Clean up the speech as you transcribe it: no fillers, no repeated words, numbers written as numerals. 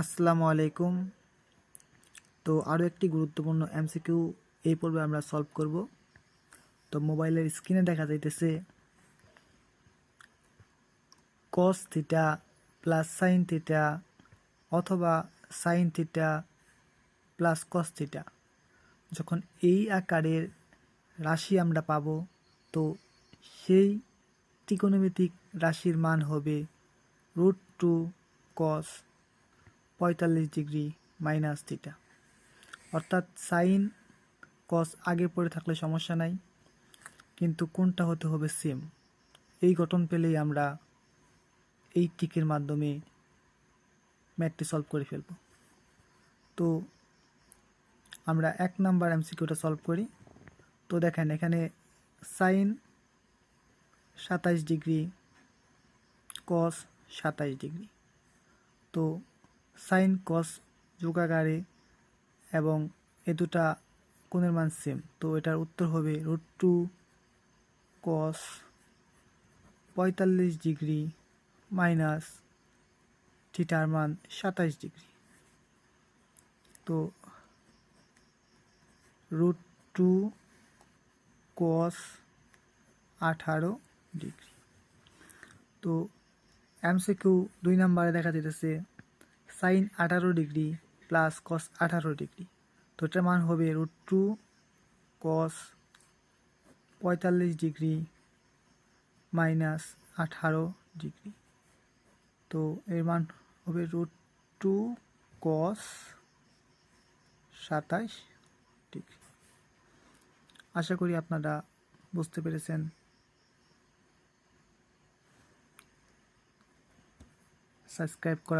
আসসালামু আলাইকুম। তো আরও একটি গুরুত্বপূর্ণ এমসিকিউ এই পর্বে আমরা সলভ করব। তো মোবাইলের স্ক্রিনে দেখা যাইতেছে cos theta plus sine theta অথবা sine theta plus cos theta. যখন এই আকারের রাশি আমরা পাব, তো সেই ত্রিকোণমিতিক রাশির মান হবে √2 কস 45 ডিগ্রি মাইনাস থিটা। অর্থাৎ সাইন কস আগে পড়ে থাকলে সমস্যা নাই, কিন্তু কোনটা হতে হবে সেম। এই গঠন পেলেই আমরা এই ট্রিকের মাধ্যমে ম্যাথটি সলভ করে ফেলব। তো আমরা 1 নাম্বার এমসিকিউটা সলভ করি। তো দেখেন এখানে সাইন 27 ডিগ্রি কস 27 ডিগ্রি। তো সাইন কস যোগাকারে এবং এ দুটা কোণের মান সেম, তো এটার উত্তর হবে √2 কস 45 ডিগ্রি মাইনাস থিটার মান 27 ডিগ্রি। তো √2 কস 18 ডিগ্রি। তো এমসিকিউ 2 নম্বরে দেখা যেতেছে sine 18 degree plus cos 18 degree. তো এটার মান হবে √2 কস 45 ডিগ্রি মাইনাস 18 ডিগ্রি। তো এর মান হবে √2 কস 27 ডিগ্রি। আশা করি আপনারা বুঝতে পেরেছেন। সাবস্ক্রাইব করা